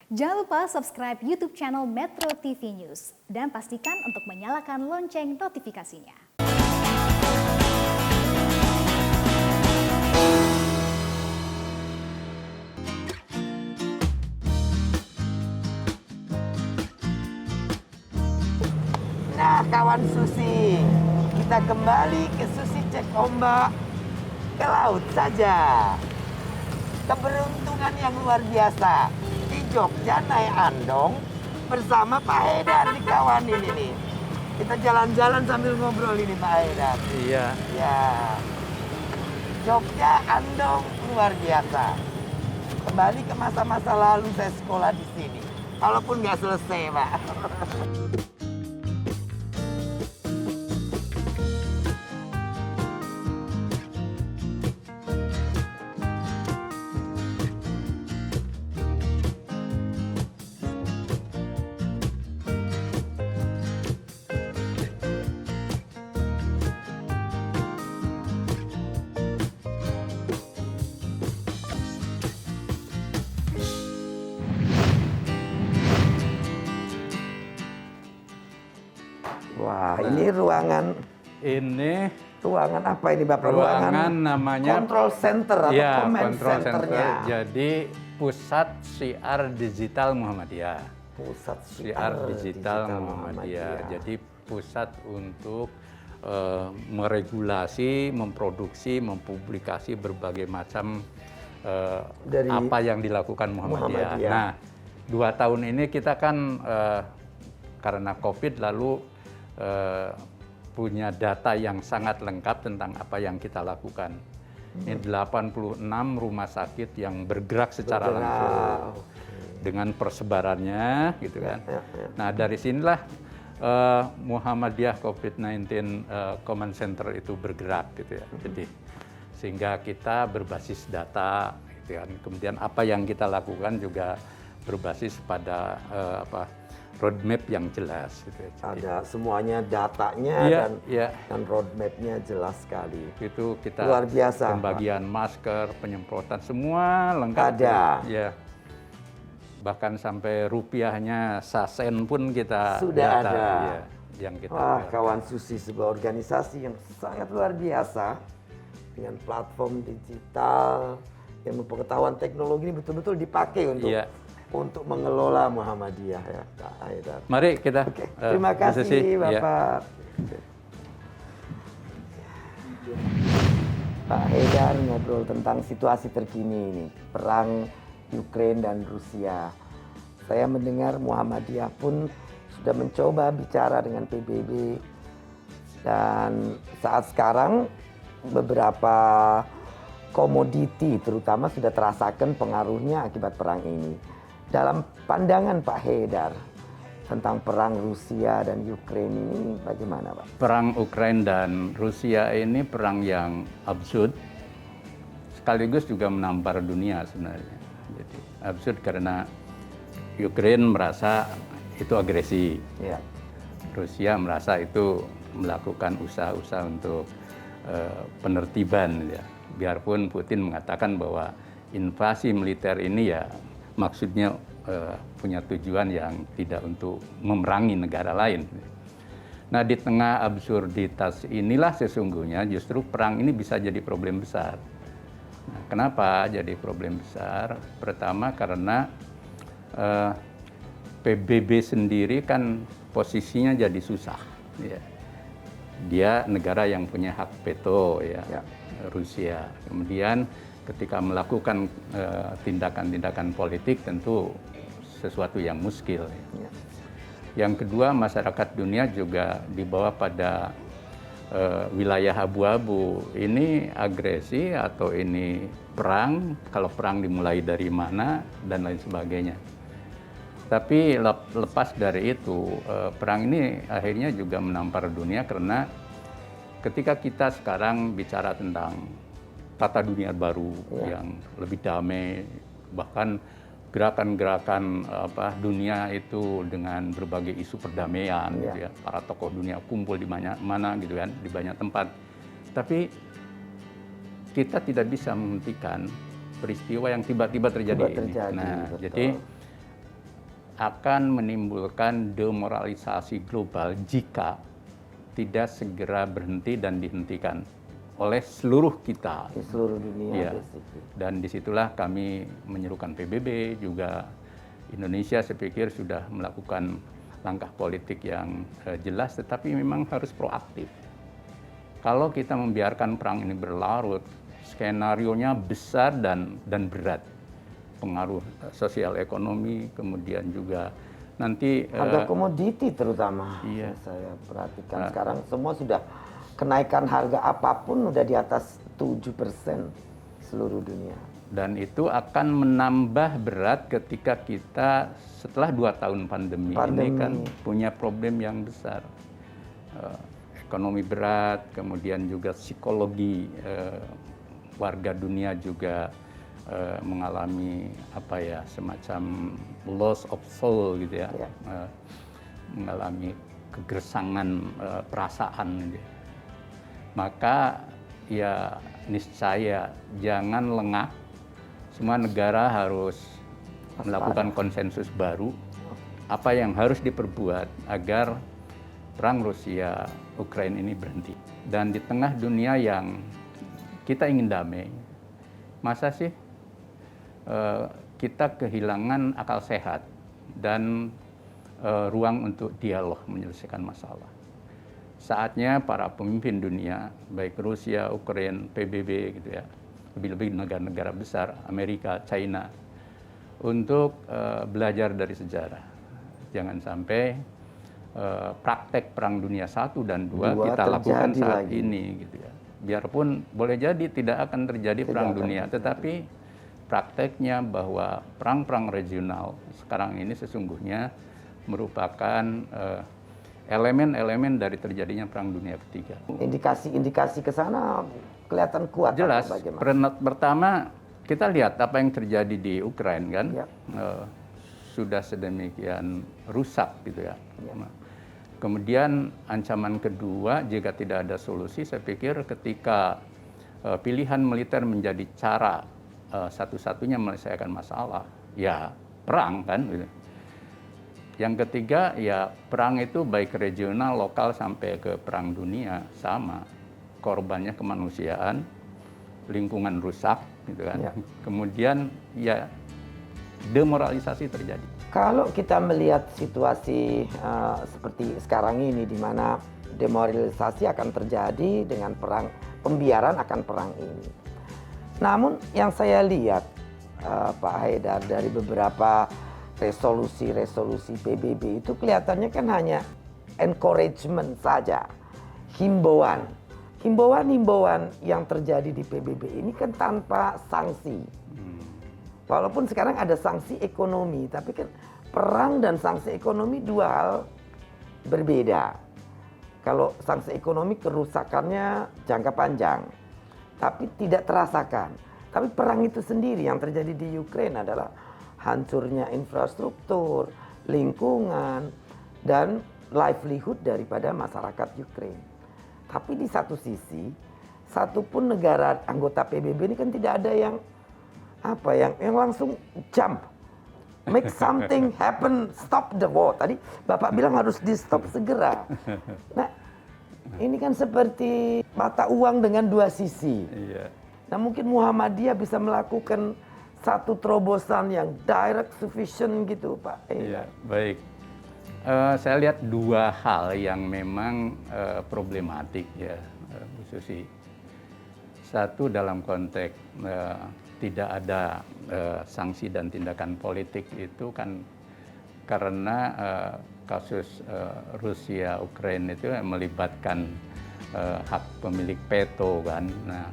Jangan lupa subscribe YouTube channel Metro TV News dan pastikan untuk menyalakan lonceng notifikasinya. Nah, kawan Susi, kita kembali ke Susi cek ombak ke laut saja. Keberuntungan yang luar biasa di Jogja naik andong bersama Pak Haidar di kawan ini nih. Kita jalan-jalan sambil ngobrol ini Pak Haidar. Iya. Ya, Jogja andong luar biasa. Kembali ke masa-masa lalu saya sekolah di sini. Walaupun nggak selesai, Pak. Wah, ini ruangan apa ini Bapak? Ruangan namanya control center atau ya, command control centernya. Jadi pusat siar digital Muhammadiyah. Pusat Siar digital Muhammadiyah. Jadi pusat untuk meregulasi, memproduksi, mempublikasi berbagai macam Dari apa yang dilakukan Muhammadiyah. Muhammadiyah. Nah, 2 tahun ini kita kan karena COVID lalu punya data yang sangat lengkap tentang apa yang kita lakukan. Ini 86 rumah sakit yang bergerak secara langsung dengan persebarannya, gitu kan. Nah, dari sinilah Muhammadiyah COVID-19 Command Center itu bergerak, gitu ya. Jadi sehingga kita berbasis data, gitu kan. Kemudian apa yang kita lakukan juga berbasis pada roadmap yang jelas. Gitu ya. Jadi, ada semuanya datanya iya. dan roadmapnya jelas sekali. Itu kita Luar biasa, pembagian masker, penyemprotan semua lengkap. Ada. Ya. Bahkan sampai rupiahnya sasen pun kita Sudah data, ada. ya, yang kita Wah, lihat. kawan Susi, sebuah organisasi yang sangat luar biasa dengan platform digital, ilmu pengetahuan teknologi ini betul-betul dipakai untuk mengelola Muhammadiyah ya, Pak Haidar. Mari kita. Oke, terima kasih Susi. Bapak. Pak Haidar ngobrol tentang situasi terkini ini, perang Ukraina dan Rusia. Saya mendengar Muhammadiyah pun sudah mencoba bicara dengan PBB dan saat sekarang beberapa komoditi terutama sudah terasakan pengaruhnya akibat perang ini. Dalam pandangan Pak Haidar tentang perang Rusia dan Ukraina ini bagaimana, Pak? Perang Ukraina dan Rusia ini perang yang absurd, sekaligus juga menampar dunia sebenarnya. Jadi absurd karena Ukraina merasa itu agresi, Ya. Rusia merasa itu melakukan usaha-usaha untuk penertiban. Ya. Biarpun Putin mengatakan bahwa invasi militer ini ya maksudnya punya tujuan yang tidak untuk memerangi negara lain. Nah, di tengah absurditas inilah sesungguhnya justru perang ini bisa jadi problem besar. Nah, kenapa jadi problem besar? Pertama karena PBB sendiri kan posisinya jadi susah. Ya. Dia negara yang punya hak veto, ya. Rusia. Kemudian ketika melakukan tindakan-tindakan politik tentu sesuatu yang muskil. Ya. Yang kedua, masyarakat dunia juga dibawa pada wilayah abu-abu. Ini agresi atau ini perang, kalau perang dimulai dari mana, dan lain sebagainya. Tapi lepas dari itu, perang ini akhirnya juga menampar dunia karena ketika kita sekarang bicara tentang tata dunia baru yang lebih damai, bahkan gerakan-gerakan dunia itu dengan berbagai isu perdamaian, gitu ya. Para tokoh dunia kumpul di mana gitu kan, di banyak tempat. Tapi kita tidak bisa menghentikan peristiwa yang tiba-tiba terjadi. Nah, betul. Jadi akan menimbulkan demoralisasi global jika tidak segera berhenti dan dihentikan oleh seluruh kita. Di seluruh dunia. Ya. Dan disitulah kami menyerukan PBB, juga Indonesia saya pikir sudah melakukan langkah politik yang jelas, tetapi memang harus proaktif. Kalau kita membiarkan perang ini berlarut, skenarionya besar dan berat. Pengaruh sosial ekonomi, kemudian juga nanti harga komoditi terutama. Iya. Saya perhatikan sekarang semua sudah kenaikan harga apapun udah di atas 7% seluruh dunia. Dan itu akan menambah berat ketika kita setelah 2 tahun pandemi ini kan punya problem yang besar. Ekonomi berat, kemudian juga psikologi warga dunia juga mengalami apa ya, semacam loss of soul gitu ya, mengalami kegersangan perasaan gitu. Maka ya niscaya jangan lengah, semua negara harus melakukan konsensus baru apa yang harus diperbuat agar perang Rusia Ukraina ini berhenti. Dan di tengah dunia yang kita ingin damai, masa sih kita kehilangan akal sehat dan ruang untuk dialog menyelesaikan masalah. Saatnya para pemimpin dunia, baik Rusia, Ukraina, PBB gitu ya, lebih-lebih negara-negara besar, Amerika, China, untuk belajar dari sejarah. Jangan sampai praktek perang dunia 1 dan 2 kita lakukan saat ini gitu ya. Biarpun boleh jadi tidak akan terjadi perang dunia, tetapi prakteknya bahwa perang-perang regional sekarang ini sesungguhnya merupakan elemen-elemen dari terjadinya perang dunia ketiga. Indikasi ke sana kelihatan kuat. Jelas. Pertama kita lihat apa yang terjadi di Ukraina kan, sudah sedemikian rusak gitu ya. Kemudian ancaman kedua, jika tidak ada solusi, saya pikir ketika pilihan militer menjadi cara satu-satunya menyelesaikan masalah, ya perang kan. Gitu. Yang ketiga, ya perang itu baik regional, lokal, sampai ke perang dunia sama. Korbannya kemanusiaan, lingkungan rusak, gitu kan. Ya. Kemudian ya demoralisasi terjadi. Kalau kita melihat situasi seperti sekarang ini, di mana demoralisasi akan terjadi dengan perang, pembiaran akan perang ini. Namun yang saya lihat Pak Haidar dari beberapa resolusi PBB itu kelihatannya kan hanya encouragement saja, himbauan yang terjadi di PBB ini kan tanpa sanksi. Walaupun sekarang ada sanksi ekonomi, tapi kan perang dan sanksi ekonomi dua hal berbeda. Kalau sanksi ekonomi kerusakannya jangka panjang, tapi tidak terasakan. Tapi perang itu sendiri yang terjadi di Ukraina adalah hancurnya infrastruktur, lingkungan, dan livelihood daripada masyarakat Ukraina. Tapi di satu sisi, satupun negara anggota PBB ini kan tidak ada yang langsung jump, make something happen, stop the war. Tadi Bapak bilang harus di stop segera. Nah, ini kan seperti mata uang dengan dua sisi. Iya. Nah, mungkin Muhammadiyah bisa melakukan satu terobosan yang direct, sufficient gitu, Pak. Iya, baik. Saya lihat dua hal yang memang problematik ya, Bu Susi. Satu dalam konteks tidak ada sanksi dan tindakan politik itu kan karena kasus Rusia Ukraina itu melibatkan hak pemilik veto kan. Nah,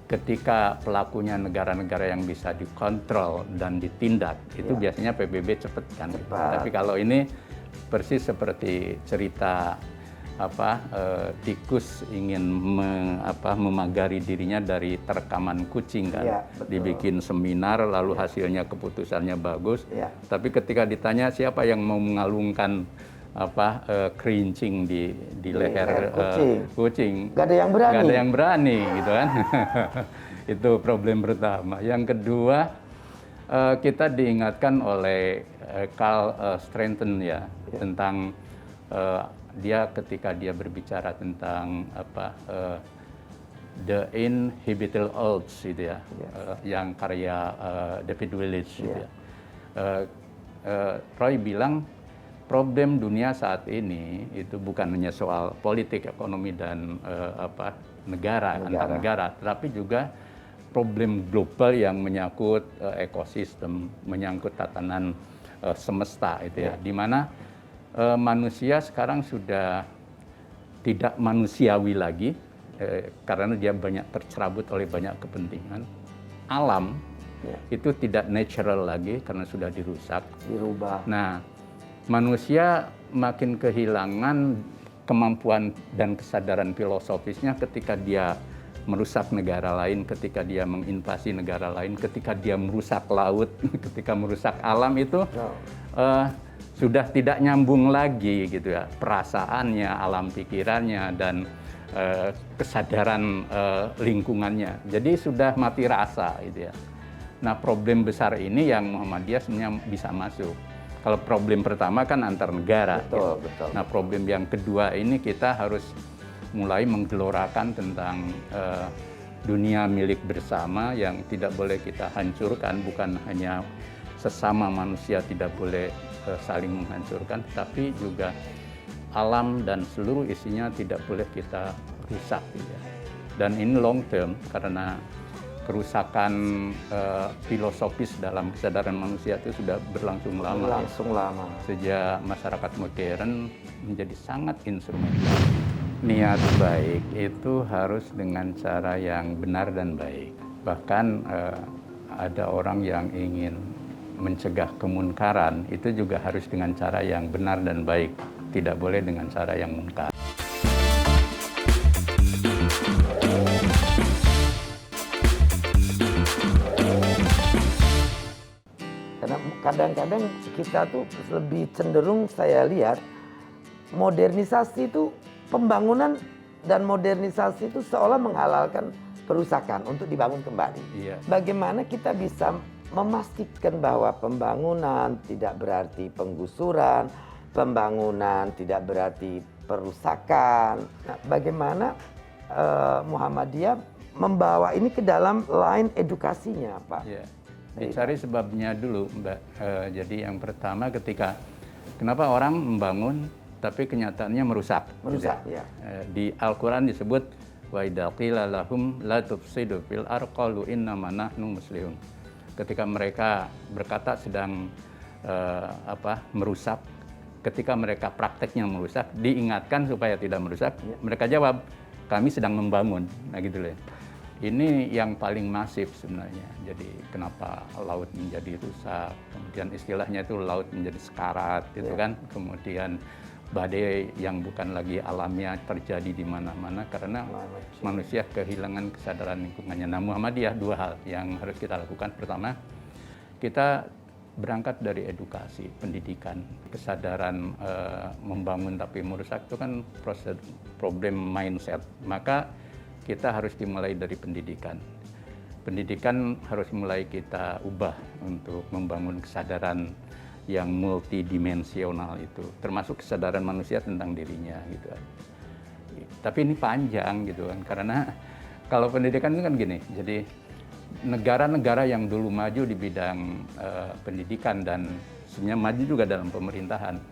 ketika pelakunya negara-negara yang bisa dikontrol dan ditindak, itu biasanya PBB cepat kan. Tapi kalau ini persis seperti cerita tikus ingin memagari dirinya dari terkaman kucing kan. Ya, dibikin seminar lalu hasilnya keputusannya bagus. Ya. Tapi ketika ditanya siapa yang mau mengalungkan kerincing di leher kucing. Gak ada yang berani. Gak ada yang berani gitu kan. Itu problem pertama. Yang kedua, kita diingatkan oleh Carl Strenton ya, tentang dia ketika dia berbicara tentang The Inhabitable Earth gitu ya, yang karya David Willis gitu ya. Roy bilang problem dunia saat ini itu bukan hanya soal politik, ekonomi dan negara antar negara, tetapi juga problem global yang menyangkut ekosistem, menyangkut tatanan semesta itu ya, di mana manusia sekarang sudah tidak manusiawi lagi karena dia banyak tercerabut oleh banyak kepentingan. Alam itu tidak natural lagi karena sudah dirusak, dirubah. Nah, manusia makin kehilangan kemampuan dan kesadaran filosofisnya ketika dia merusak negara lain, ketika dia menginvasi negara lain, ketika dia merusak laut, ketika merusak alam itu sudah tidak nyambung lagi gitu ya, perasaannya, alam pikirannya dan kesadaran lingkungannya. Jadi sudah mati rasa gitu ya. Nah, problem besar ini yang Muhammadiyah sebenarnya bisa masuk. Kalau problem pertama kan antar negara. Betul, gitu. betul. Nah, problem yang kedua ini kita harus mulai menggelorakan tentang dunia milik bersama yang tidak boleh kita hancurkan, bukan hanya sesama manusia tidak boleh saling menghancurkan, tapi juga alam dan seluruh isinya tidak boleh kita rusak. Ya. Dan ini long term karena kerusakan filosofis dalam kesadaran manusia itu sudah berlangsung lama. Berlangsung lama. Sejak masyarakat modern menjadi sangat instrumental. Niat baik itu harus dengan cara yang benar dan baik. Bahkan ada orang yang ingin mencegah kemunkaran, itu juga harus dengan cara yang benar dan baik. Tidak boleh dengan cara yang munkar. Karena kadang-kadang kita tuh lebih cenderung saya lihat modernisasi itu pembangunan dan modernisasi itu seolah menghalalkan perusakan untuk dibangun kembali. Iya. Bagaimana kita bisa memastikan bahwa pembangunan tidak berarti penggusuran, pembangunan tidak berarti perusakan. Nah, bagaimana Muhammadiyah membawa ini ke dalam line edukasinya, Pak? Ya. Dicari sebabnya dulu, Mbak. Jadi yang pertama ketika kenapa orang membangun tapi kenyataannya merusak. Merusak, gitu ya. Di Al-Quran disebut wa idza qila lahum la tufsidu fil ardi qalu innama nahnu muslihun. Ketika mereka berkata sedang merusak, ketika mereka prakteknya merusak, diingatkan supaya tidak merusak, mereka jawab kami sedang membangun. Nah gitu loh. Ini yang paling masif sebenarnya. Jadi kenapa laut menjadi rusak, kemudian istilahnya itu laut menjadi sekarat gitu kan. Kemudian badai yang bukan lagi alamnya terjadi di mana-mana karena manusia kehilangan kesadaran lingkungannya. Nah, Muhammadiyah dua hal yang harus kita lakukan. Pertama, kita berangkat dari edukasi, pendidikan, kesadaran membangun tapi merusak itu kan proses problem mindset. Maka kita harus dimulai dari pendidikan. Pendidikan harus mulai kita ubah untuk membangun kesadaran yang multidimensional itu, termasuk kesadaran manusia tentang dirinya gitu kan. Tapi ini panjang gitu kan, karena kalau pendidikan itu kan gini, jadi negara-negara yang dulu maju di bidang pendidikan dan sebenarnya maju juga dalam pemerintahan,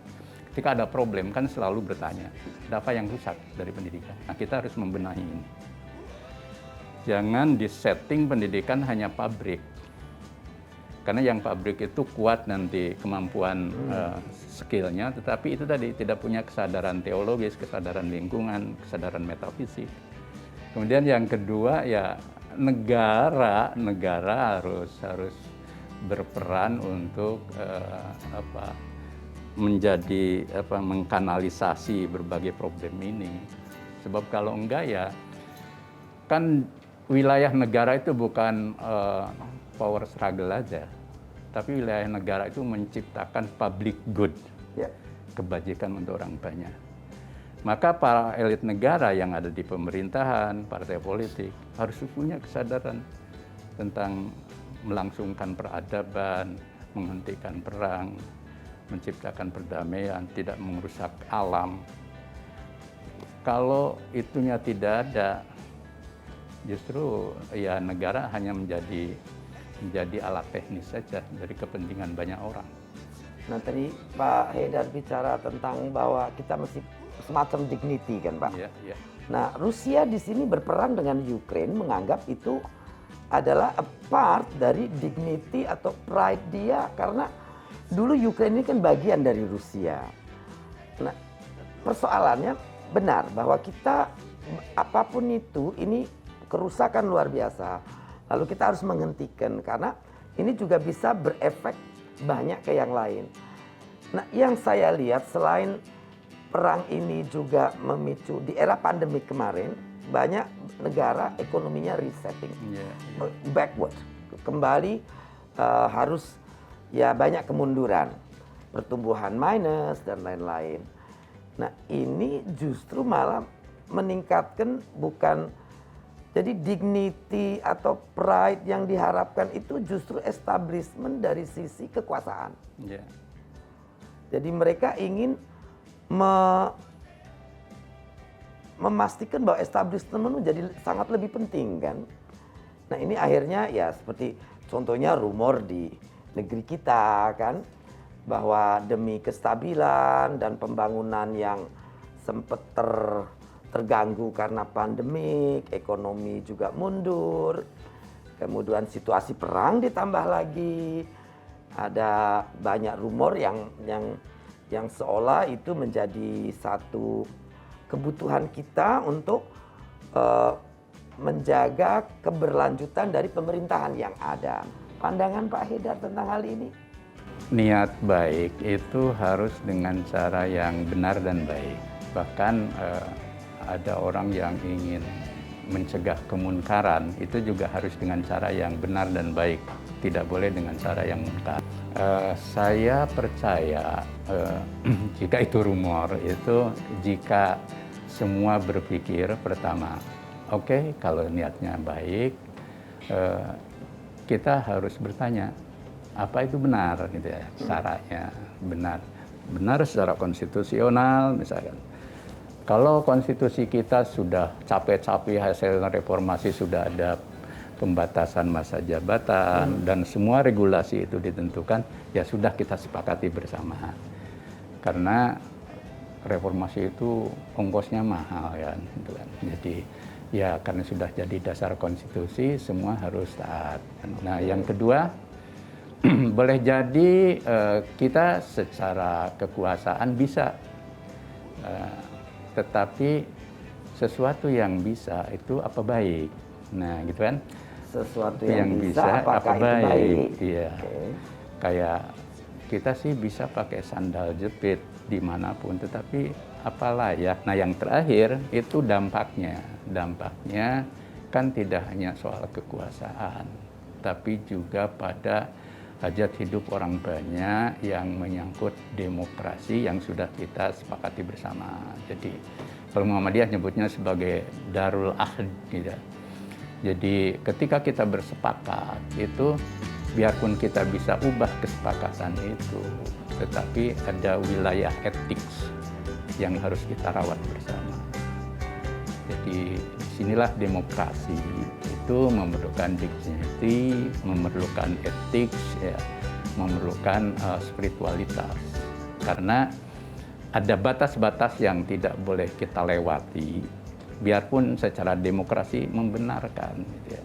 ketika ada problem kan selalu bertanya, ada apa yang rusak dari pendidikan? Nah, kita harus membenahi ini. Jangan disetting pendidikan hanya pabrik. Karena yang pabrik itu kuat nanti kemampuan skillnya, tetapi itu tadi tidak punya kesadaran teologis, kesadaran lingkungan, kesadaran metafisik. Kemudian yang kedua ya negara harus berperan untuk mengkanalisasi berbagai problem ini. Sebab kalau enggak ya kan wilayah negara itu bukan power struggle aja, tapi wilayah negara itu menciptakan public good, kebajikan untuk orang banyak. Maka para elit negara yang ada di pemerintahan, partai politik harus punya kesadaran tentang melangsungkan peradaban, menghentikan perang, menciptakan perdamaian, tidak merusak alam. Kalau itunya tidak ada, justru ya negara hanya menjadi alat teknis saja dari kepentingan banyak orang. Nah tadi Pak Haidar bicara tentang bahwa kita mesti semacam dignity kan Pak. Iya, iya. Nah Rusia di sini berperang dengan Ukraine menganggap itu adalah a part dari dignity atau pride dia karena dulu Ukraine ini kan bagian dari Rusia. Nah persoalannya benar bahwa kita apapun itu ini kerusakan luar biasa. Lalu kita harus menghentikan karena ini juga bisa berefek banyak ke yang lain. Nah, yang saya lihat selain perang ini juga memicu di era pandemi kemarin banyak negara ekonominya resetting, backward, kembali harus ya banyak kemunduran, pertumbuhan minus dan lain-lain. Nah, ini justru malah meningkatkan bukan jadi dignity atau pride yang diharapkan itu justru establishment dari sisi kekuasaan. Yeah. Jadi mereka ingin memastikan bahwa establishment menjadi sangat lebih penting kan. Nah ini akhirnya ya seperti contohnya rumor di negeri kita kan. Bahwa demi kestabilan dan pembangunan yang sempat terganggu karena pandemik, ekonomi juga mundur, kemudian situasi perang ditambah lagi, ada banyak rumor yang seolah itu menjadi satu kebutuhan kita untuk menjaga keberlanjutan dari pemerintahan yang ada. Pandangan Pak Haidar tentang hal ini? Niat baik itu harus dengan cara yang benar dan baik. Bahkan ada orang yang ingin mencegah kemunkaran, itu juga harus dengan cara yang benar dan baik. Tidak boleh dengan cara yang munkar. Saya percaya jika itu rumor, itu jika semua berpikir pertama, oke, kalau niatnya baik, kita harus bertanya, apa itu benar gitu ya, caranya benar secara konstitusional misalkan. Kalau konstitusi kita sudah capek-capek hasil reformasi, sudah ada pembatasan masa jabatan dan semua regulasi itu ditentukan, ya sudah kita sepakati bersama. Karena reformasi itu ongkosnya mahal ya, gitu kan. Jadi ya karena sudah jadi dasar konstitusi, semua harus taat. Nah yang kedua, boleh jadi kita secara kekuasaan bisa, tetapi sesuatu yang bisa itu apa baik. Nah gitu kan. Sesuatu yang bisa apa baik. Iya. Okay. Kayak kita sih bisa pakai sandal jepit dimanapun, tetapi apalah ya. Nah yang terakhir itu dampaknya. Dampaknya kan tidak hanya soal kekuasaan, tapi juga pada hajat hidup orang banyak yang menyangkut demokrasi yang sudah kita sepakati bersama. Jadi kalau Muhammadiyah nyebutnya sebagai Darul Ahd gitu. Jadi ketika kita bersepakat itu, biarpun kita bisa ubah kesepakatan itu, tetapi ada wilayah etik yang harus kita rawat bersama. Jadi disinilah demokrasi itu memerlukan dignity, memerlukan etik, ya, memerlukan spiritualitas. Karena ada batas-batas yang tidak boleh kita lewati, biarpun secara demokrasi membenarkan. Gitu ya.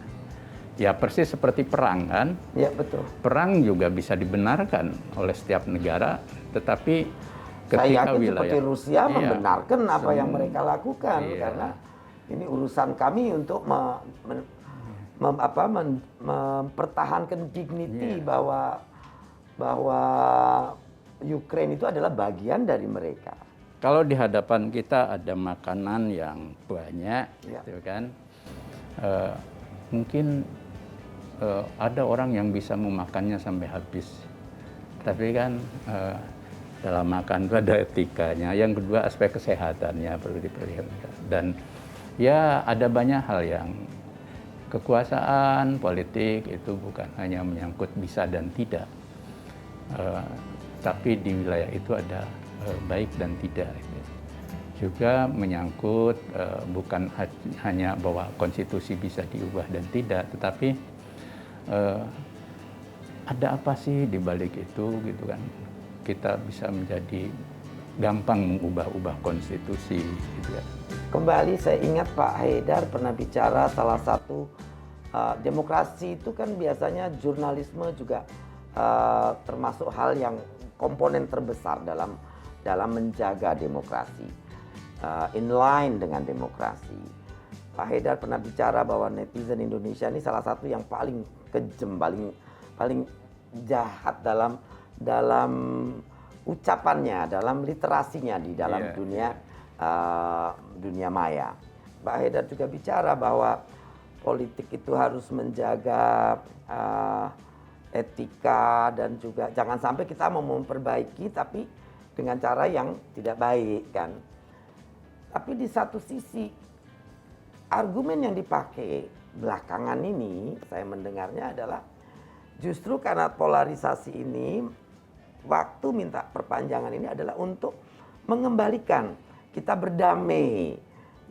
Ya persis seperti perang kan? Ya betul. Perang juga bisa dibenarkan oleh setiap negara, tetapi ketika saya yakin wilayah seperti Rusia membenarkan apa yang semua, mereka lakukan karena ini urusan kami untuk mempertahankan dignity bahwa Ukraine itu adalah bagian dari mereka. Kalau di hadapan kita ada makanan yang banyak, gitu kan, mungkin ada orang yang bisa memakannya sampai habis. Tapi kan dalam makan itu ada etikanya. Yang kedua aspek kesehatannya perlu diperhatikan. Dan ya ada banyak hal yang kekuasaan politik itu bukan hanya menyangkut bisa dan tidak. tetapi di wilayah itu ada baik dan tidak. Gitu. Juga menyangkut bukan hanya bahwa konstitusi bisa diubah dan tidak, tetapi ada apa sih di balik itu, gitu kan? Kita bisa menjadi gampang mengubah-ubah konstitusi, gitu ya. Kembali saya ingat Pak Haidar pernah bicara salah satu demokrasi itu kan biasanya jurnalisme juga termasuk hal yang komponen terbesar dalam menjaga demokrasi, inline dengan demokrasi. Pak Haidar pernah bicara bahwa netizen Indonesia ini salah satu yang paling kejam, paling jahat dalam ucapannya, dalam literasinya di dalam dunia maya. Pak Haidar juga bicara bahwa politik itu harus menjaga etika dan juga jangan sampai kita mau memperbaiki tapi dengan cara yang tidak baik kan. Tapi di satu sisi argumen yang dipakai belakangan ini saya mendengarnya adalah justru karena polarisasi ini waktu minta perpanjangan ini adalah untuk mengembalikan kita berdamai.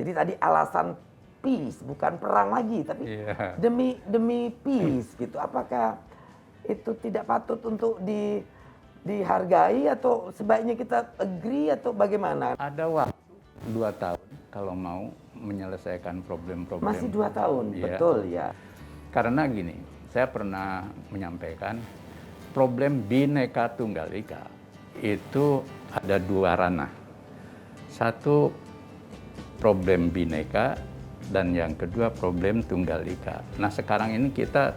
Jadi tadi alasan peace bukan perang lagi tapi demi peace gitu. Apakah itu tidak patut untuk dihargai atau sebaiknya kita agree atau bagaimana? Ada waktu 2 tahun kalau mau menyelesaikan problem-problem. Masih 2 tahun, betul ya. Karena gini, saya pernah menyampaikan problem Bhinneka Tunggal Ika itu ada 2 ranah. Satu problem Bhinneka dan yang kedua problem Tunggal Ika. Nah sekarang ini kita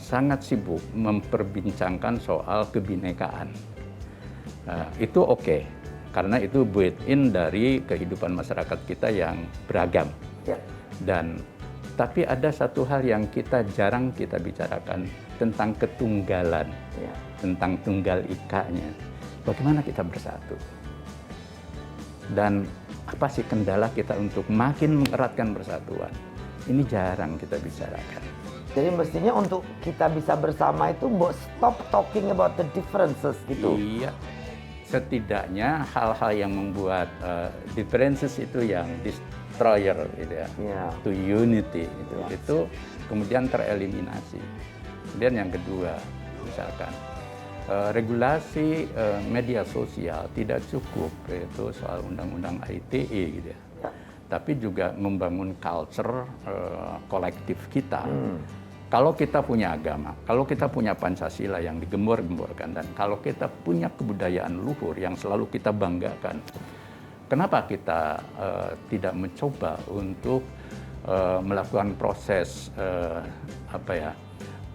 sangat sibuk memperbincangkan soal kebinekaan. Itu oke. Karena itu built-in dari kehidupan masyarakat kita yang beragam. Ya. Tapi ada satu hal yang jarang kita bicarakan tentang ketunggalan, tentang tunggal ikanya. Bagaimana kita bersatu? Dan apa sih kendala kita untuk makin mengeratkan persatuan? Ini jarang kita bicarakan. Jadi mestinya untuk kita bisa bersama itu stop talking about the differences gitu. Iya. Setidaknya hal-hal yang membuat differences itu yang destroyer gitu ya, to unity itu kemudian tereliminasi. Kemudian yang kedua, misalkan regulasi media sosial tidak cukup, yaitu soal undang-undang ITE gitu ya. Tapi juga membangun culture kolektif kita. Kalau kita punya agama, kalau kita punya Pancasila yang digembor-gemborkan, dan kalau kita punya kebudayaan luhur yang selalu kita banggakan, kenapa kita tidak mencoba untuk melakukan proses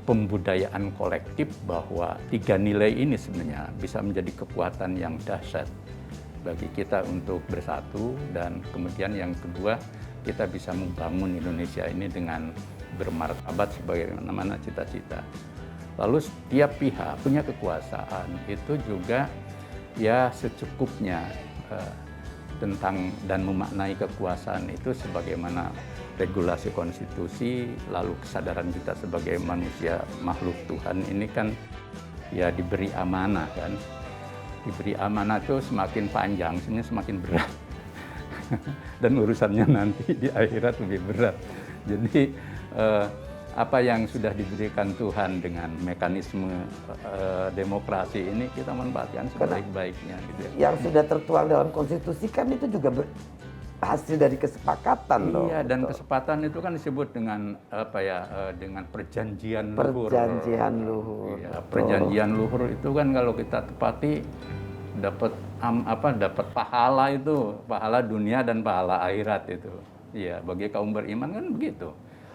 pembudayaan kolektif bahwa 3 nilai ini sebenarnya bisa menjadi kekuatan yang dahsyat bagi kita untuk bersatu, dan kemudian yang kedua kita bisa membangun Indonesia ini dengan bermartabat sebagaimana cita-cita. Lalu setiap pihak punya kekuasaan itu juga ya secukupnya tentang dan memaknai kekuasaan itu sebagaimana regulasi konstitusi, lalu kesadaran kita sebagai manusia makhluk Tuhan ini kan ya diberi amanah kan. Diberi amanah itu semakin panjang, sebenarnya semakin berat. Dan urusannya nanti di akhirat lebih berat. Jadi apa yang sudah diberikan Tuhan dengan mekanisme demokrasi ini kita manfaatkan sebaik-baiknya gitu ya. Yang sudah tertuang dalam konstitusi kan itu juga hasil dari kesepakatan loh. Iya, dan kesepakatan itu kan disebut dengan dengan perjanjian luhur. Perjanjian luhur. Iya, perjanjian luhur itu kan kalau kita tepati dapat pahala itu, pahala dunia dan pahala akhirat itu. Iya, bagi kaum beriman kan begitu.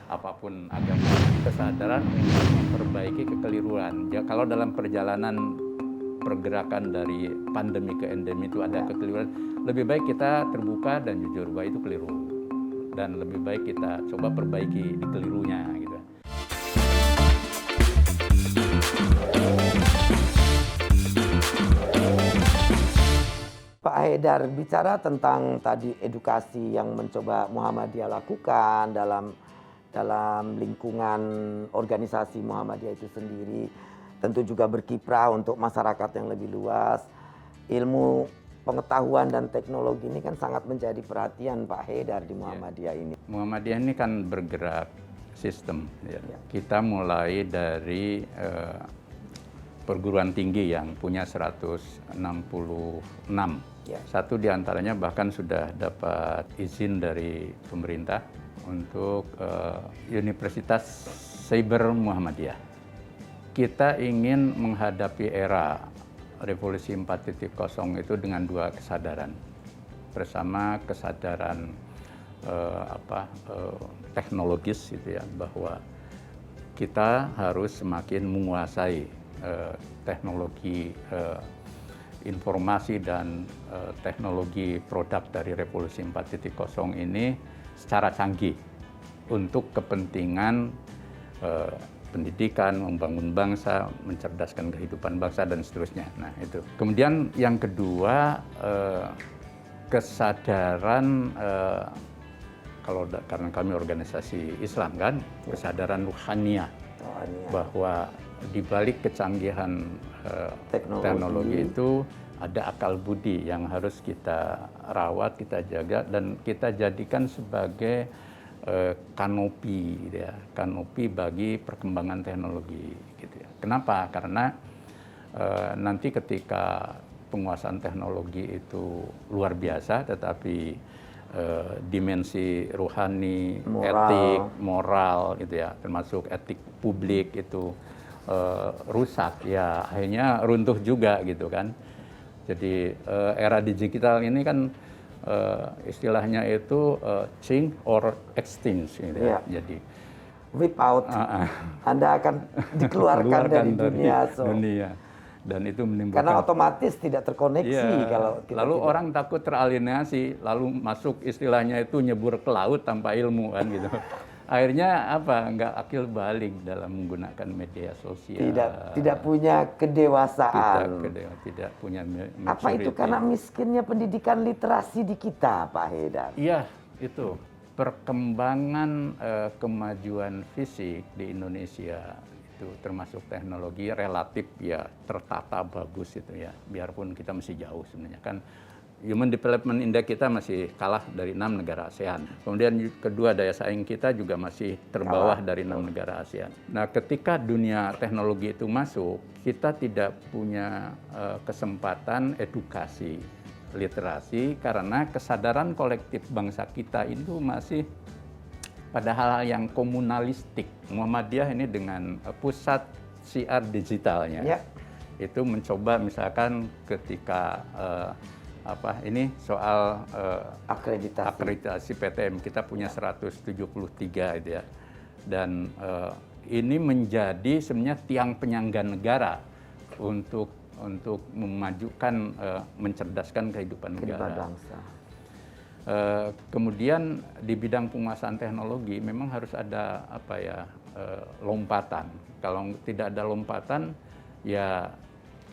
Apapun agama, kesadaran untuk memperbaiki kekeliruan. Ya, kalau dalam perjalanan pergerakan dari pandemi ke endemi itu ada kekeliruan, lebih baik kita terbuka dan jujur bahwa itu keliru. Dan lebih baik kita coba perbaiki di kelirunya gitu. Pak Haidar, bicara tentang tadi edukasi yang mencoba Muhammadiyah lakukan dalam lingkungan organisasi Muhammadiyah itu sendiri. tentu juga berkiprah untuk masyarakat yang lebih luas. Ilmu pengetahuan dan teknologi ini kan sangat menjadi perhatian Pak Haidar di Muhammadiyah ini. Muhammadiyah ini kan bergerak sistem. Ya. Kita mulai dari perguruan tinggi yang punya 166. Ya. Satu diantaranya bahkan sudah dapat izin dari pemerintah untuk Universitas Cyber Muhammadiyah. Kita ingin menghadapi era revolusi 4.0 itu dengan dua kesadaran. Bersama kesadaran teknologis gitu ya, bahwa kita harus semakin menguasai teknologi informasi dan teknologi produk dari revolusi 4.0 ini secara canggih untuk kepentingan pendidikan, membangun bangsa, mencerdaskan kehidupan bangsa dan seterusnya. Nah, itu. Kemudian yang kedua, kesadaran karena kami organisasi Islam kan, kesadaran ruhaniyah bahwa di balik kecanggihan teknologi itu ada akal budi yang harus kita rawat, kita jaga, dan kita jadikan sebagai kanopi, gitu ya, kanopi bagi perkembangan teknologi. Gitu ya. Kenapa? Karena nanti ketika penguasaan teknologi itu luar biasa, tetapi dimensi rohani, etik, moral, gitu ya, termasuk etik publik itu rusak, ya akhirnya runtuh juga, gitu kan. Jadi era digital ini kan istilahnya itu change or extinct, gitu ya. Jadi whip out, Anda akan dikeluarkan dari dunia. Dan itu menimbulkan, karena otomatis tidak terkoneksi kalau kita lalu tidak. Orang takut teralienasi, lalu masuk istilahnya itu nyebur ke laut tanpa ilmu kan gitu. Akhirnya apa? Nggak akil balik dalam menggunakan media sosial. Tidak punya kedewasaan. Tidak punya maturity. Apa itu karena miskinnya pendidikan literasi di kita, Pak Haidar? Iya, itu. Perkembangan kemajuan fisik di Indonesia itu termasuk teknologi relatif ya tertata bagus itu ya. Biarpun kita masih jauh sebenarnya kan. Human Development Index kita masih kalah dari 6 negara ASEAN. Kemudian kedua, daya saing kita juga masih terbawah dari 6 negara ASEAN. Nah, ketika dunia teknologi itu masuk, kita tidak punya kesempatan edukasi literasi karena kesadaran kolektif bangsa kita itu masih pada hal-hal yang komunalistik. Muhammadiyah ini dengan pusat syiar digitalnya, itu mencoba misalkan ketika ini soal akreditasi PTM, kita punya 173 itu ya, dan ini menjadi sebenarnya tiang penyangga negara untuk memajukan, mencerdaskan kehidupan negara. Bangsa. Kemudian di bidang penguasaan teknologi memang harus ada lompatan. Kalau tidak ada lompatan, ya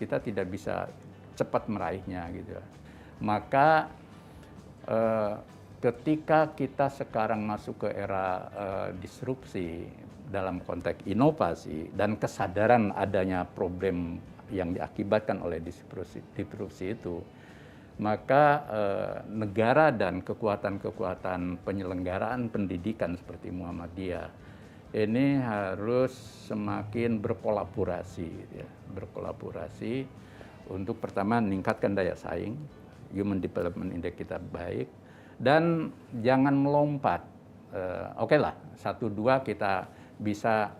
kita tidak bisa cepat meraihnya gitu. Maka ketika kita sekarang masuk ke era disrupsi dalam konteks inovasi dan kesadaran adanya problem yang diakibatkan oleh disrupsi itu, maka negara dan kekuatan-kekuatan penyelenggaraan pendidikan seperti Muhammadiyah ini harus semakin berkolaborasi, ya, berkolaborasi untuk pertama meningkatkan daya saing, Human Development Index kita baik, dan jangan melompat. Oke lah, 1-2 kita bisa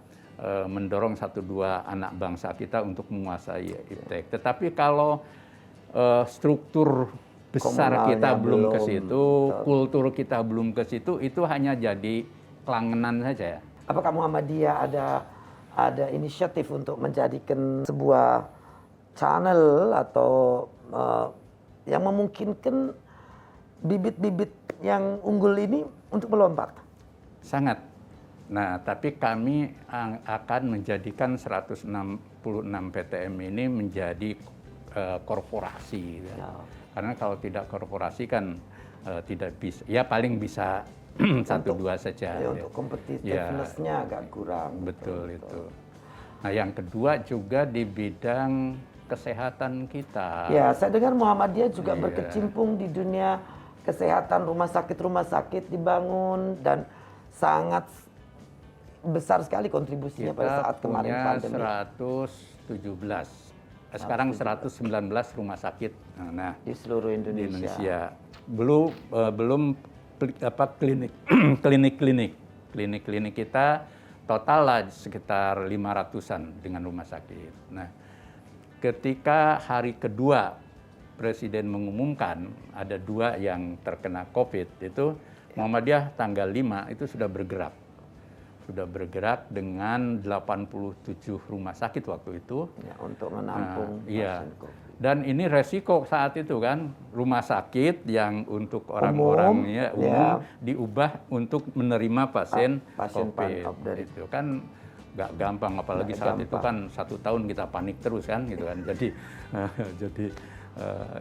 mendorong 1-2 anak bangsa kita untuk menguasai iptek. Tetapi kalau struktur besar kita belum ke situ, kultur kita belum ke situ, itu hanya jadi kelangenan saja. Apakah Muhammadiyah ada inisiatif untuk menjadikan sebuah channel atau yang memungkinkan bibit-bibit yang unggul ini untuk melompat? Sangat. Nah, tapi kami akan menjadikan 166 PTM ini menjadi korporasi. Ya. Karena kalau tidak korporasi kan tidak bisa, ya paling bisa 1-2 saja. Ya, untuk competitiveness-nya agak kurang. Betul itu. Nah, yang kedua juga di bidang kesehatan kita. Ya, saya dengar Muhammadiyah juga Iya. berkecimpung di dunia kesehatan, rumah sakit dibangun dan sangat besar sekali kontribusinya pada saat kemarin punya pandemi. 117. Sekarang 119 rumah sakit. Nah, Di seluruh di Indonesia. Indonesia. Belum klinik-klinik. Klinik-klinik kita total lah sekitar 500-an dengan rumah sakit. Nah, ketika hari kedua Presiden mengumumkan ada 2 yang terkena COVID itu, Muhammadiyah tanggal 5 itu sudah bergerak. Sudah bergerak dengan 87 rumah sakit waktu itu. Ya, untuk menampung Iya. pasien COVID. Dan ini resiko saat itu kan, rumah sakit yang untuk orang-orang umum diubah untuk menerima pasien COVID. Itu kan nggak gampang, apalagi saat itu kan 1 tahun kita panik terus kan, gitu kan. Jadi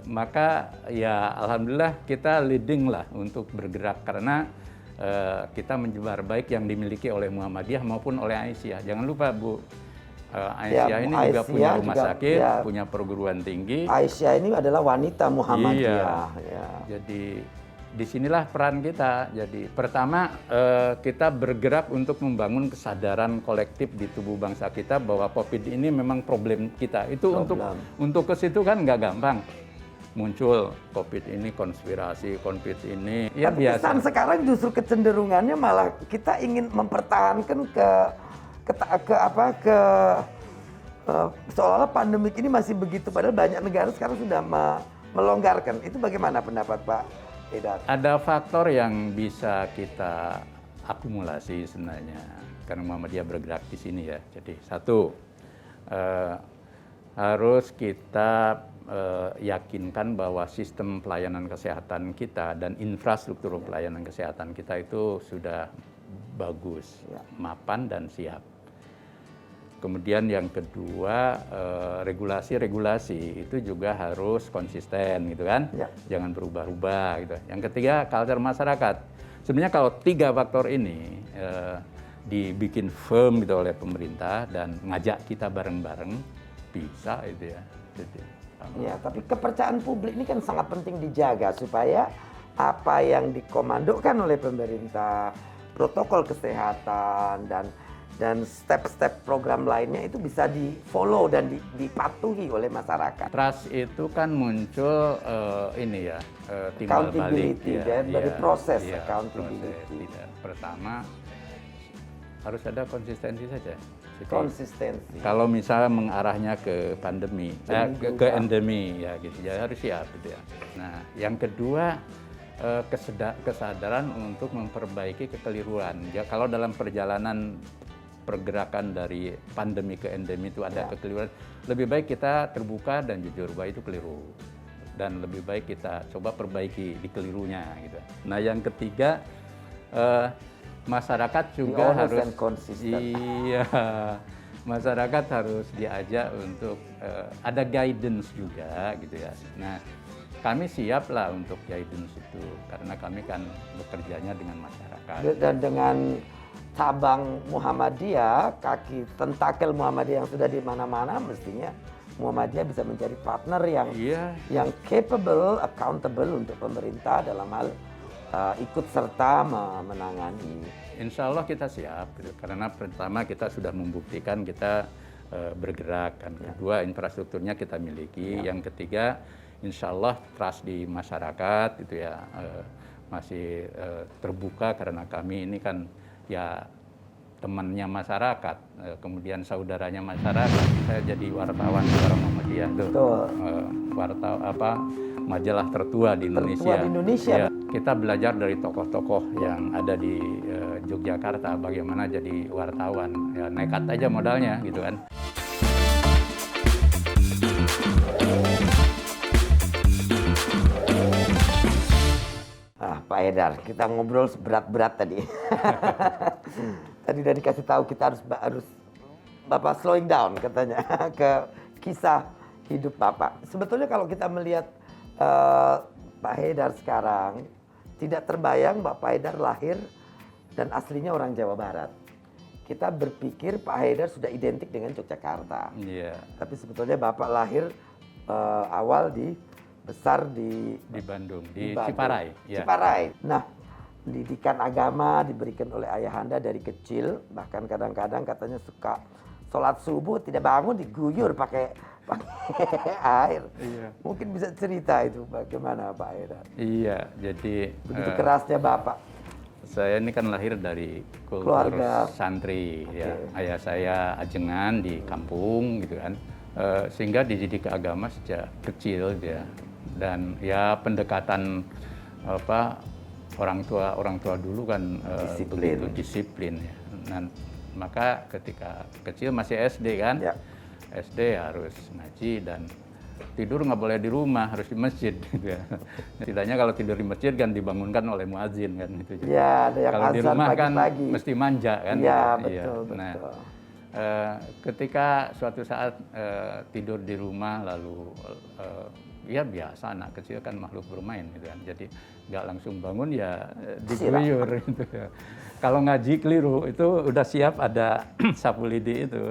maka ya alhamdulillah kita leading lah untuk bergerak karena kita menyebar baik yang dimiliki oleh Muhammadiyah maupun oleh Aisyah. Jangan lupa Bu, Aisyah ini juga punya rumah sakit, punya perguruan tinggi. Aisyah ini adalah wanita Muhammadiyah. Iya. Jadi disinilah peran kita. Jadi pertama kita bergerak untuk membangun kesadaran kolektif di tubuh bangsa kita bahwa COVID ini memang problem kita. Itu untuk ke situ kan nggak gampang. Muncul COVID ini konspirasi, COVID ini ya Tapi biasa. sekarang justru kecenderungannya malah kita ingin mempertahankan seolah-olah pandemik ini masih begitu, padahal banyak negara sekarang sudah melonggarkan. Itu bagaimana pendapat Pak Haidar? Ada faktor yang bisa kita akumulasi sebenarnya karena Muhammadiyah bergerak di sini ya. Jadi satu, harus kita yakinkan bahwa sistem pelayanan kesehatan kita dan infrastruktur pelayanan kesehatan kita itu sudah bagus, mapan dan siap. Kemudian yang kedua, regulasi-regulasi itu juga harus konsisten gitu kan, jangan berubah-ubah gitu. Yang ketiga, culture masyarakat. Sebenarnya kalau 3 faktor ini dibikin firm gitu oleh pemerintah dan ngajak kita bareng-bareng, bisa itu ya. Ya, tapi kepercayaan publik ini kan sangat penting dijaga supaya apa yang dikomandokan oleh pemerintah, protokol kesehatan dan step-step program lainnya itu bisa di-follow dan dipatuhi oleh masyarakat. Trust itu kan muncul timbal balik dari proses accountability. Pertama harus ada konsistensi saja. Jadi, konsistensi. Kalau misalnya mengarahnya ke pandemi, ke endemi ya gitu, ya harus siap gitu ya. Nah, yang kedua kesadaran untuk memperbaiki kekeliruan. Ya, kalau dalam perjalanan pergerakan dari pandemi ke endemi itu ada kekeliruan, lebih baik kita terbuka dan jujur bahwa itu keliru. Dan lebih baik kita coba perbaiki di kelirunya gitu. Nah, yang ketiga masyarakat juga harus masyarakat harus diajak untuk ada guidance juga gitu ya. Nah, kami siap lah untuk guidance itu karena kami kan bekerjanya dengan masyarakat. Dan dengan cabang Muhammadiyah, kaki tentakel Muhammadiyah yang sudah di mana-mana, mestinya Muhammadiyah bisa menjadi partner yang capable, accountable untuk pemerintah dalam hal ikut serta menangani. Insya Allah kita siap, gitu. Karena pertama kita sudah membuktikan kita bergerak, kan. Kedua infrastrukturnya kita miliki, yang ketiga insya Allah trust di masyarakat itu ya masih terbuka karena kami ini kan ya temannya masyarakat, kemudian saudaranya masyarakat. Saya jadi wartawan Muhammadiyah tuh, majalah tertua di Indonesia. Ya, kita belajar dari tokoh-tokoh yang ada di Yogyakarta bagaimana jadi wartawan. Ya nekat aja modalnya gitu kan. Pak Haidar, kita ngobrol berat-berat tadi. Tadi udah dikasih tahu kita harus Bapak slowing down katanya ke kisah hidup Bapak. Sebetulnya kalau kita melihat Pak Haidar sekarang, tidak terbayang Bapak Haidar lahir dan aslinya orang Jawa Barat. kita berpikir Pak Haidar sudah identik dengan Yogyakarta. Iya. Tapi sebetulnya Bapak lahir awal besar di Bandung, di Bandung. Ciparai. Ya. Ciparai. Nah, pendidikan agama diberikan oleh ayahanda dari kecil, bahkan kadang-kadang katanya suka sholat subuh tidak bangun diguyur pakai air. Iya. Mungkin bisa cerita itu bagaimana Pak Haidar? Iya, jadi begitu kerasnya Bapak. Saya ini kan lahir dari Keluarga santri, ya. Ayah saya ajengan di kampung gitu kan, sehingga dididik agama sejak kecil dia. Dan ya pendekatan orang tua dulu kan begitu disiplin ya. Dan maka ketika kecil masih SD kan, ya. SD harus ngaji dan tidur nggak boleh di rumah, harus di masjid. Gitu ya. Setidaknya kalau tidur di masjid kan dibangunkan oleh muadzin kan itu. Ya, ada yang kalau di rumah kan mesti manja kan. Iya, betul, betul. Nah, ketika suatu saat tidur di rumah lalu ya biasa anak kecil kan makhluk bermain gitu kan. Jadi nggak langsung bangun ya diguyur gitu ya. Kalau ngaji keliru itu udah siap ada sapu lidi itu,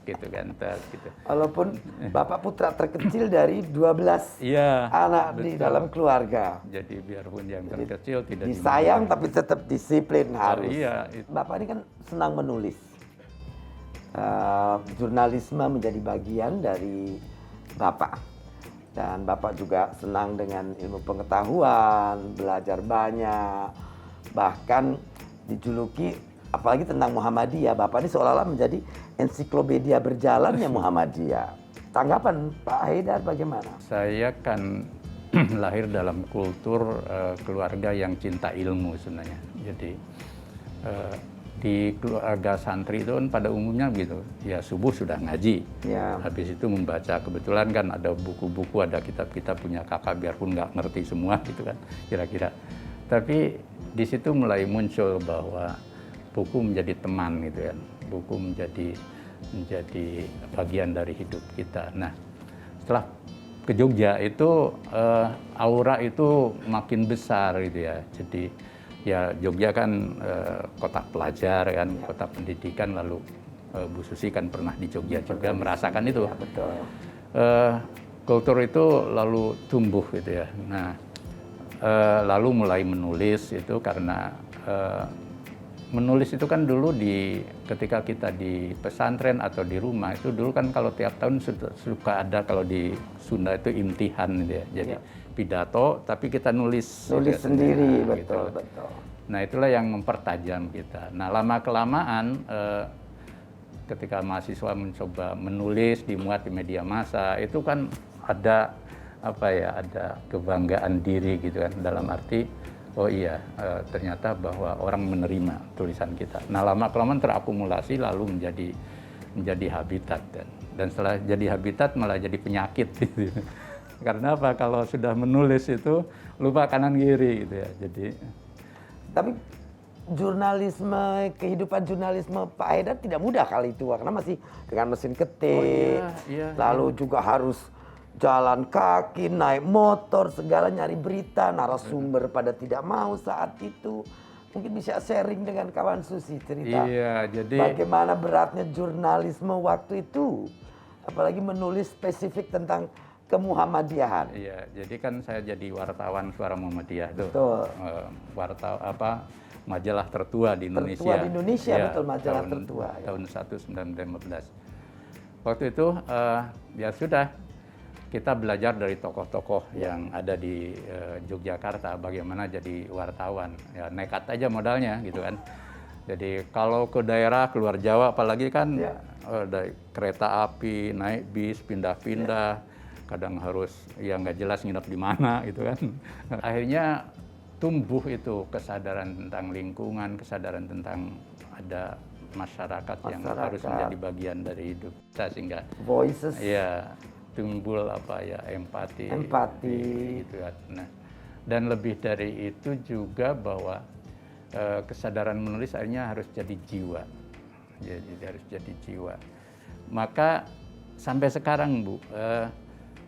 gitu kan, gitu. Walaupun Bapak putra terkecil dari 12 anak betul. Di dalam keluarga. Jadi biarpun yang terkecil tidak disayang tapi tetap disiplin harus. Iya. Bapak ini kan senang menulis. Jurnalisme menjadi bagian dari Bapak. Dan Bapak juga senang dengan ilmu pengetahuan, belajar banyak, bahkan dijuluki apalagi tentang Muhammadiyah. Bapak ini seolah-olah menjadi ensiklopedia berjalannya Muhammadiyah. Tanggapan Pak Haidar bagaimana? Saya kan lahir dalam kultur keluarga yang cinta ilmu sebenarnya. Jadi di keluarga santri itu kan pada umumnya gitu, ya subuh sudah ngaji, habis itu membaca, kebetulan kan ada buku-buku, ada kitab-kitab punya kakak biarpun nggak ngerti semua gitu kan kira-kira. Tapi di situ mulai muncul bahwa buku menjadi teman gitu kan, buku menjadi bagian dari hidup kita. Nah, setelah ke Jogja itu aura itu makin besar gitu ya. Jadi ya Jogja kan kota pelajar kan, kota pendidikan, lalu Bu Susi kan pernah di Jogja juga merasakan itu. Ya, betul. Kultur itu lalu tumbuh gitu ya. Nah, lalu mulai menulis itu karena menulis itu kan dulu ketika kita di pesantren atau di rumah itu dulu kan kalau tiap tahun suka ada, kalau di Sunda itu imtihan gitu ya. Jadi pidato tapi kita nulis sendiri, betul, gitu. Betul. Nah, itulah yang mempertajam kita. Nah, lama kelamaan ketika mahasiswa mencoba menulis, dimuat di media massa, itu kan ada ada kebanggaan diri gitu kan, dalam arti oh iya ternyata bahwa orang menerima tulisan kita. Nah, lama kelamaan terakumulasi lalu menjadi habitat dan setelah jadi habitat malah jadi penyakit gitu. Karena apa? Kalau sudah menulis itu lupa kanan kiri gitu ya. Jadi tapi jurnalisme, kehidupan jurnalisme Pak Haidar tidak mudah kali itu karena masih dengan mesin ketik, lalu juga harus jalan kaki, naik motor, segala nyari berita, narasumber pada tidak mau saat itu. Mungkin bisa sharing dengan kawan Susi cerita jadi bagaimana beratnya jurnalisme waktu itu. Apalagi menulis spesifik tentang kemuhammadiyahan. Iya, jadi kan saya jadi wartawan Suara Muhammadiyah tuh. Betul. Majalah tertua di Indonesia. Tertua di Indonesia, betul, majalah tertua. Tahun 1915. Waktu itu ya sudah, kita belajar dari tokoh-tokoh yang ada di Yogyakarta bagaimana jadi wartawan. Ya nekat aja modalnya gitu kan. Jadi kalau ke daerah keluar Jawa apalagi kan dari kereta api, naik bis, pindah-pindah, kadang harus nggak jelas nginep di mana gitu kan. Akhirnya tumbuh itu kesadaran tentang lingkungan, kesadaran tentang ada masyarakat yang harus menjadi bagian dari hidup kita, sehingga voices timbul empati gitu kan. Nah, dan lebih dari itu juga bahwa kesadaran menulis akhirnya harus jadi jiwa. Jadi harus jadi jiwa. Maka sampai sekarang Bu,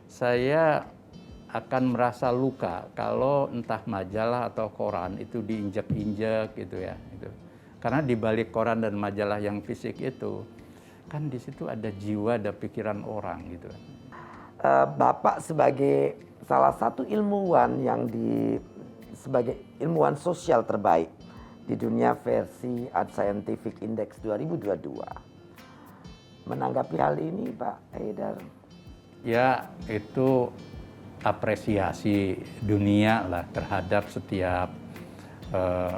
saya akan merasa luka kalau entah majalah atau koran itu diinjak-injak gitu ya. Gitu. Karena di balik koran dan majalah yang fisik itu, kan di situ ada jiwa, ada pikiran orang gitu. Bapak sebagai salah satu ilmuwan sebagai ilmuwan sosial terbaik di dunia versi Art Scientific Index 2022. Menanggapi hal ini, Pak Haidar? Ya, itu apresiasi dunia lah terhadap setiap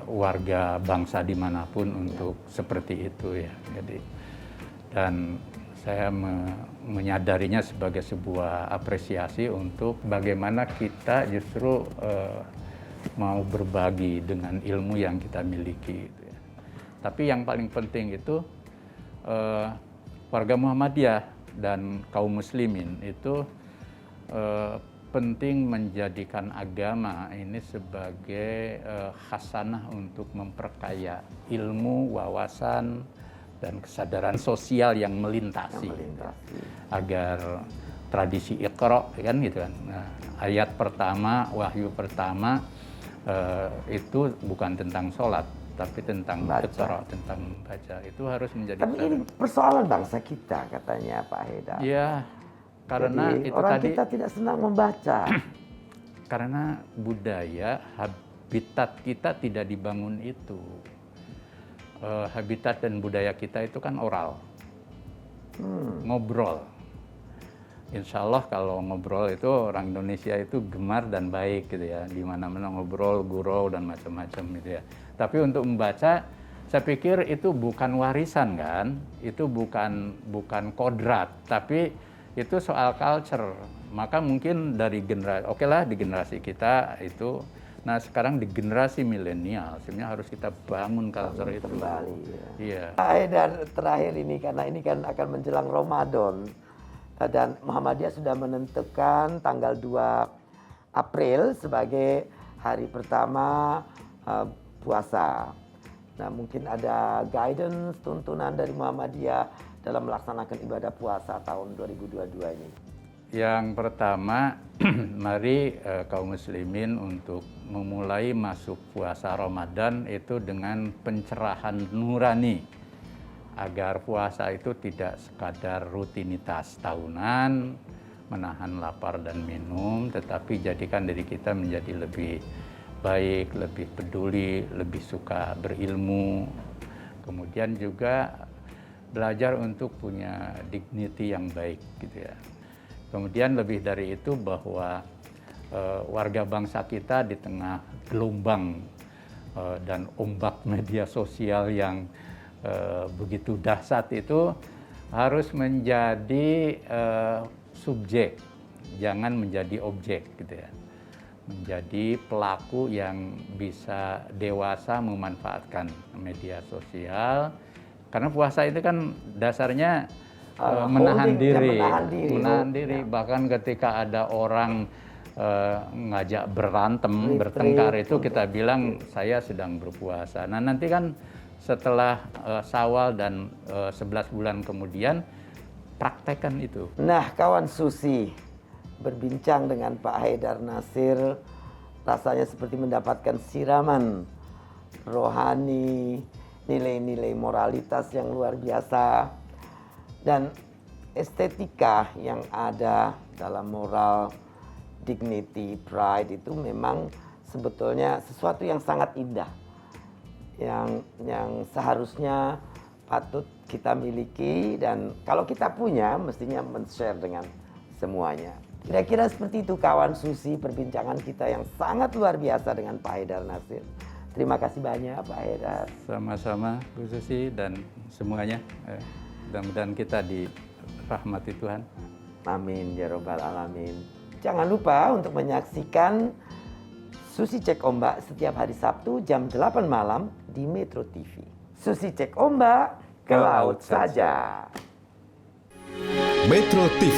warga bangsa dimanapun untuk seperti itu ya. Jadi, dan saya menyadarinya sebagai sebuah apresiasi untuk bagaimana kita justru mau berbagi dengan ilmu yang kita miliki. Gitu ya. Tapi yang paling penting itu warga Muhammadiyah dan kaum muslimin itu penting menjadikan agama ini sebagai khasanah untuk memperkaya ilmu, wawasan, dan kesadaran sosial yang melintasi. Agar tradisi Iqra kan gitu kan. Nah, ayat pertama, wahyu pertama itu bukan tentang sholat, tapi tentang Iqra, tentang baca. Itu harus menjadi. Tapi ini persoalan bangsa kita katanya Pak Haidar. Ya, karena jadi, itu orang tadi kita tidak senang membaca. Karena budaya, habitat kita tidak dibangun itu. Habitat dan budaya kita itu kan oral, ngobrol. Insya Allah kalau ngobrol itu orang Indonesia itu gemar dan baik gitu ya, di mana-mana ngobrol, gurau dan macam-macam gitu ya. Tapi untuk membaca, saya pikir itu bukan warisan kan, itu bukan kodrat, tapi itu soal culture. Maka mungkin dari generasi, oke lah di generasi kita itu. Nah sekarang di generasi milenial sebenarnya harus kita bangun culture itu kembali. Iya. Pak Haidar, terakhir ini karena ini kan akan menjelang Ramadan dan Muhammadiyah sudah menentukan tanggal 2 April sebagai hari pertama puasa. Nah mungkin ada guidance, tuntunan dari Muhammadiyah dalam melaksanakan ibadah puasa tahun 2022 ini. Yang pertama, mari kaum muslimin untuk memulai masuk puasa Ramadan itu dengan pencerahan nurani. Agar puasa itu tidak sekadar rutinitas tahunan, menahan lapar dan minum, tetapi jadikan diri kita menjadi lebih baik, lebih peduli, lebih suka berilmu. Kemudian juga belajar untuk punya dignity yang baik gitu ya. Kemudian lebih dari itu bahwa warga bangsa kita di tengah gelombang dan ombak media sosial yang begitu dahsyat itu harus menjadi subjek, jangan menjadi objek gitu ya. Menjadi pelaku yang bisa dewasa memanfaatkan media sosial. Karena puasa itu kan dasarnya menahan diri. Bahkan ketika ada orang ngajak berantem, bertengkar itu kita bilang saya sedang berpuasa. Nah nanti kan setelah Syawal dan 11 bulan kemudian praktekkan itu. Nah kawan Susi, berbincang dengan Pak Haidar Nasir rasanya seperti mendapatkan siraman rohani, nilai-nilai moralitas yang luar biasa. Dan estetika yang ada dalam moral, dignity, pride itu memang sebetulnya sesuatu yang sangat indah. Yang seharusnya patut kita miliki dan kalau kita punya mestinya men-share dengan semuanya. Kira-kira seperti itu kawan Susi perbincangan kita yang sangat luar biasa dengan Pak Haidar Nasir. Terima kasih banyak Pak Haidar. Sama-sama Bu Susi dan semuanya. Mudah-mudahan kita dirahmati Tuhan. Amin ya robbal alamin. Jangan lupa untuk menyaksikan Susi Cek Ombak setiap hari Sabtu jam 8 malam di Metro TV. Susi Cek Ombak, ke laut saja. Metro TV